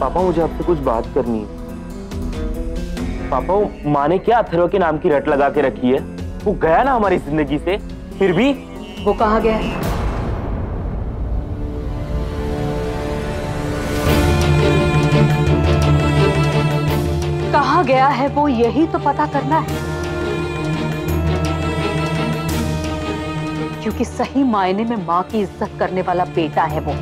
पापा मुझे आपसे कुछ बात करनी है। पापा वो माँ ने क्या अथर्व के नाम की रट लगा के रखी है? वो गया ना हमारी जिंदगी से, फिर भी वो कहाँ गया है? कहाँ गया है वो, यही तो पता करना है। क्योंकि सही मायने में माँ की इज्जत करने वाला बेटा है वो।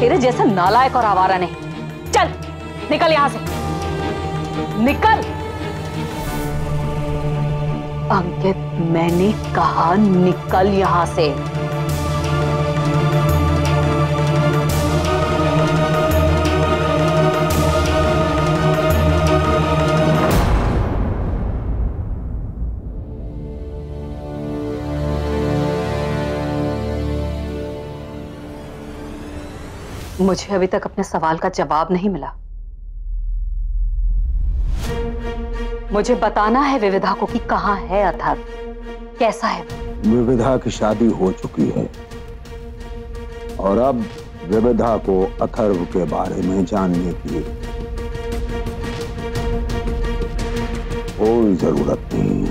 तेरे जैसा नालायक और आवारा नहीं। चल निकल यहां से, निकल। अंकित, मैंने कहा निकल यहां से। मुझे अभी तक अपने सवाल का जवाब नहीं मिला। मुझे बताना है विविधा को कि कहाँ है अथर्व, कैसा है। विविधा की शादी हो चुकी है और अब विविधा को अथर्व के बारे में जानने की कोई जरूरत नहीं।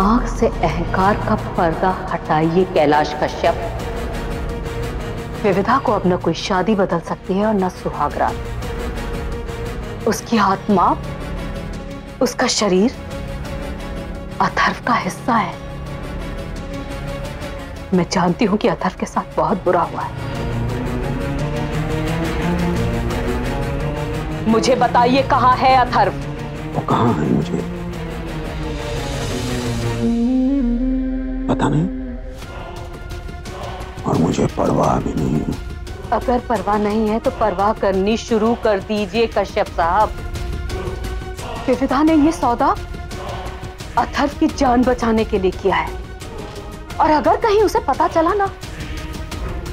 आंख से अहंकार का पर्दा हटाइए कैलाश कश्यप। विविधा को अब न कोई शादी बदल सकती है और न सुहागरात। उसकी आत्मा, उसका शरीर अथर्व का हिस्सा है। मैं जानती हूं कि अथर्व के साथ बहुत बुरा हुआ है। मुझे बताइए कहां है अथर्व? वो कहां है मुझे पता नहीं और मुझे परवाह भी नहीं। अगर परवाह नहीं है तो परवाह करनी शुरू कर दीजिए कश्यप साहब। विविधा ने ये सौदा अथर्व की जान बचाने के लिए किया है, और अगर कहीं उसे पता चला ना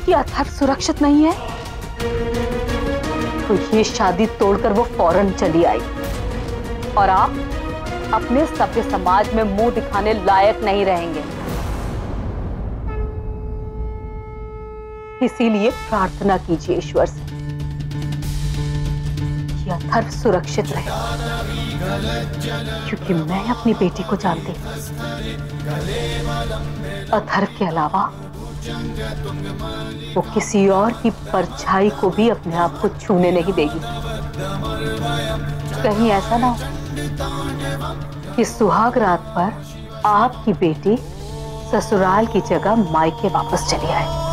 कि अथर्व सुरक्षित नहीं है तो ये शादी तोड़कर वो फौरन चली आई, और आप अपने सभ्य समाज में मुंह दिखाने लायक नहीं रहेंगे। इसीलिए प्रार्थना कीजिए ईश्वर से कि अथर्व सुरक्षित रहे, क्योंकि मैं अपनी बेटी को जानती हूं। अथर्व के अलावा वो किसी और की परछाई को भी अपने आप को छूने नहीं देगी। कहीं ऐसा ना हो कि सुहाग रात पर आपकी बेटी ससुराल की जगह मायके वापस चली आए।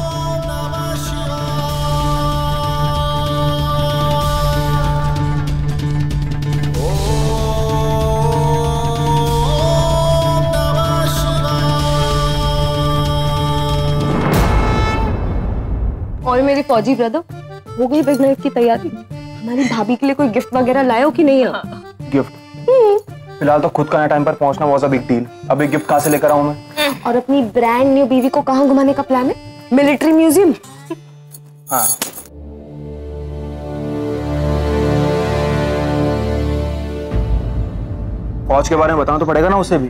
और मेरी फौजी ब्रदर, हो गई बिग नाइट की तैयारी? हमारी भाभी के लिए कोई गिफ्ट वगैरह लाए हो कि नहीं? गिफ्ट? फिलहाल तो खुद का टाइम पर पहुंचना वाज अ बिग डील। अभी गिफ्ट कहां से लेकर आऊं मैं? और अपनी ब्रांड न्यू बीवी को कहां घुमाने का प्लान है? Military museum? हाँ। फौज के बारे में बताना तो पड़ेगा ना उसे भी।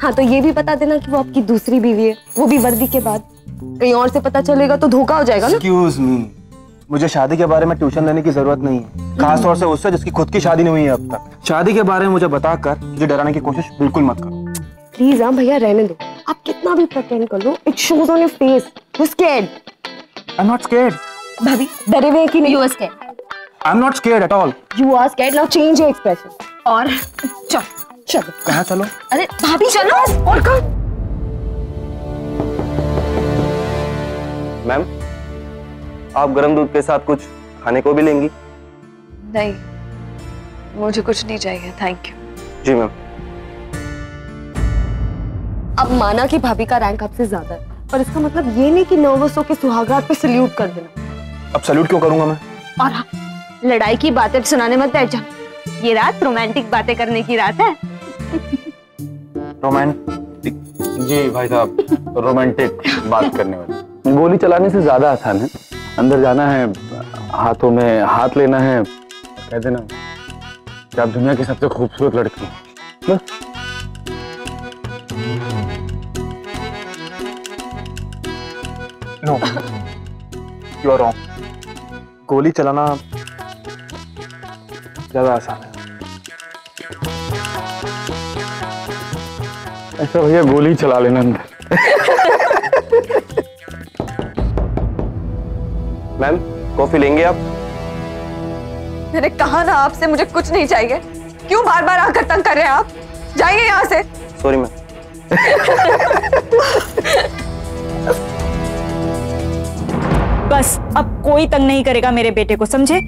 हाँ, तो ये भी बता देना कि वो आपकी दूसरी बीवी है, वो भी वर्दी के बाद। कहीं और से पता चलेगा तो धोखा हो जाएगा ना। एक्सक्यूज मी, मुझे शादी के बारे में ट्यूशन लेने की जरूरत नहीं है, खास तौर से उससे जिसकी खुद की शादी नहीं हुई है अब तक। शादी के बारे में मुझे बताकर मुझे डराने की कोशिश बिल्कुल मत करो। प्लीज हाँ भैया, रहने दो। आप कितना भी प्रिटेंड कर लो, it shows on your face you are scared. I am not scared. भाभी डरे हुए हैं कि नहीं? You are scared. I am not scared at all. You are scared, now change your expression. और चल चलो। कहाँ चलो? अरे भाभी चलो। और कहाँ? मैम, आप गरम दूध के साथ कुछ खाने को भी लेंगी? नहीं, मुझे कुछ नहीं चाहिए, थैंक यू। Ji ma'am. अब माना कि भाभी का रैंक आपसे ज्यादा है, पर इसका मतलब ये नहीं कि नर्वस होकर सुहागरात पे सल्यूट कर देना। अब सल्यूट क्यों करूंगा मैं? और हाँ, लड़ाई की बातें सुनाने मत बैठ जा। ये रात रोमांटिक बातें करने की रात है। रोमांटिक? जी भाई साहब, रोमांटिक बात करने वाली। गोली चलाने से ज्यादा आसान है। अंदर जाना है, हाथों में हाथ लेना है, कह देना कि आप दुनिया की सबसे खूबसूरत लड़की हैं, बस। No, you are wrong. गोली चलाना ज्यादा आसान है। ऐसा भैया गोली चला लेना अंदर। मैम कॉफी लेंगे आप? मैंने कहा ना आपसे मुझे कुछ नहीं चाहिए। क्यों बार बार आकर तंग कर रहे हैं आप? जाइए यहाँ से। Sorry ma'am. बस अब कोई तंग नहीं करेगा मेरे बेटे को, समझे?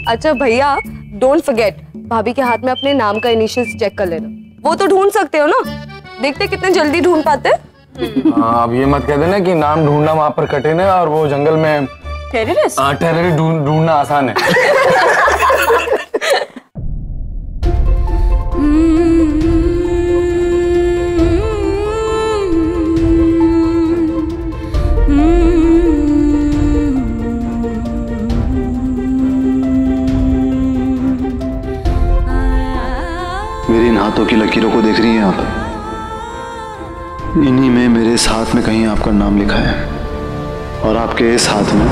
अच्छा भैया, डोंट फॉरगेट, भाभी के हाथ में अपने नाम का इनिशियल्स चेक कर लेना। वो तो ढूंढ सकते हो ना, देखते कितने जल्दी ढूंढ पाते। हाँ, अब ये मत कह देना कि नाम ढूंढना वहां पर कठिन है और वो जंगल में टेररिस्ट ढूंढना आसान है। मेरे इन हाथों की लकीरों को देख रही हैं आप? इन्हीं में मेरे इस हाथ में कहीं आपका नाम लिखा है और आपके इस हाथ में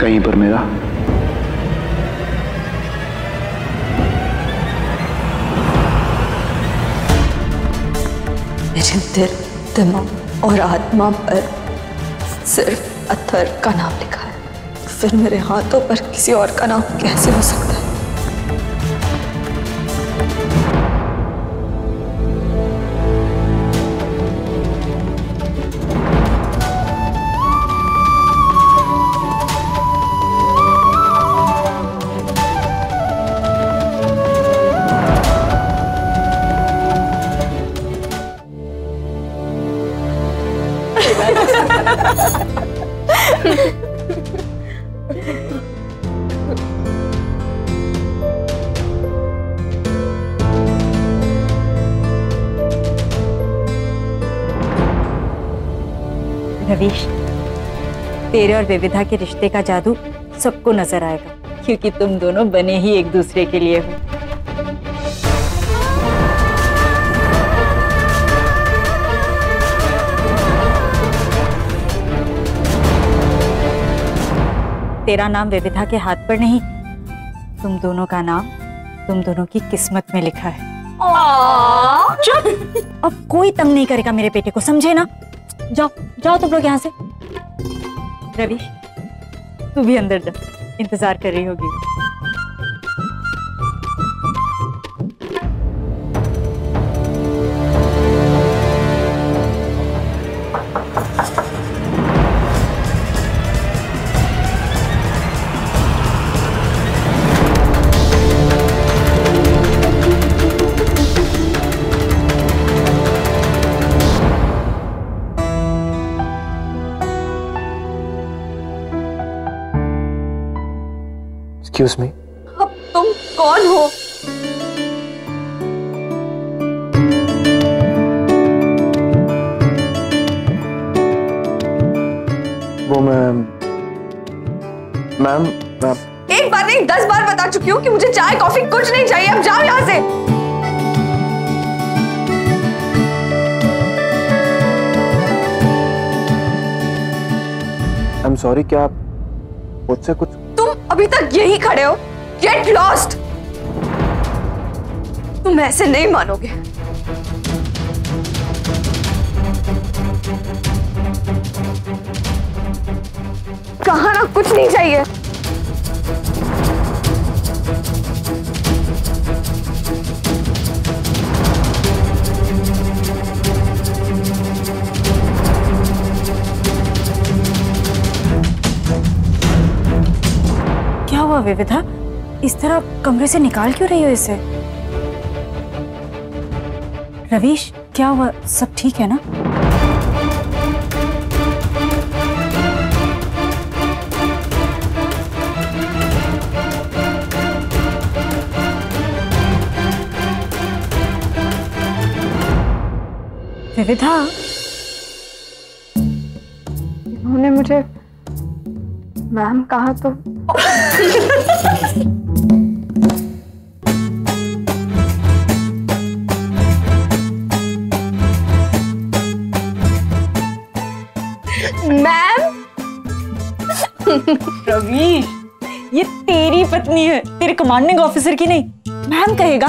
कहीं पर मेरा। मेरे दिल, दिमाग और आत्मा पर सिर्फ अत्थर का नाम लिखा है, फिर मेरे हाथों पर किसी और का नाम कैसे हो सकता है? रवीश, तेरे और विविधा के रिश्ते का जादू सबको नजर आएगा, क्योंकि तुम दोनों बने ही एक दूसरे के लिए हो। तेरा नाम विविधा के हाथ पर नहीं, तुम दोनों का नाम तुम दोनों की किस्मत में लिखा है। चुप! अब कोई तंग नहीं करेगा मेरे बेटे को, समझे ना? जाओ जाओ तुम लोग यहाँ से। रवीश, तू भी अंदर जा, इंतजार कर रही होगी। एक्सक्यूज मी, अब तुम कौन हो? वो मैम, एक बार नहीं 10 बार बता चुकी हूँ कि मुझे चाय कॉफी कुछ नहीं चाहिए। अब जाओ यहाँ से। आई एम सॉरी, क्या आप मुझसे कुछ? तुम अभी तक यही खड़े हो? Get lost. तुम ऐसे नहीं मानोगे। कहा ना कुछ नहीं चाहिए। क्या हुआ विविधा? इस तरह कमरे से निकाल क्यों रही हो इसे? रवीश, क्या हुआ? सब ठीक है ना? विविधा, उन्होंने मुझे मैम कहा तो मैम, रवीश, ये तेरी पत्नी है, तेरे कमांडिंग ऑफिसर की नहीं। मैम कहेगा।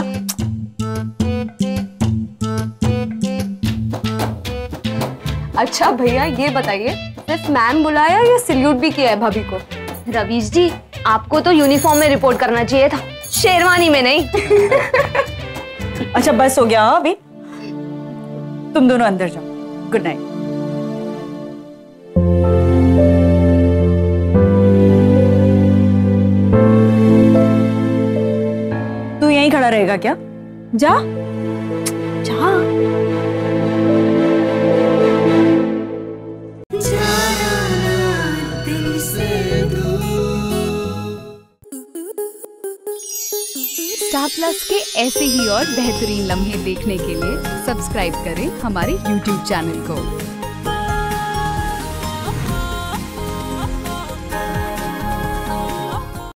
अच्छा भैया ये बताइए, सिर्फ मैम बुलाया या सल्यूट भी किया है भाभी को? रवीश जी, आपको तो यूनिफॉर्म में रिपोर्ट करना चाहिए था, शेरवानी में नहीं। अच्छा बस हो गया अभी, तुम दोनों अंदर जाओ। Good night. तू यहीं खड़ा रहेगा क्या? जा जा। स्टार प्लस के ऐसे ही और बेहतरीन लम्हे देखने के लिए सब्सक्राइब करें हमारे YouTube चैनल को।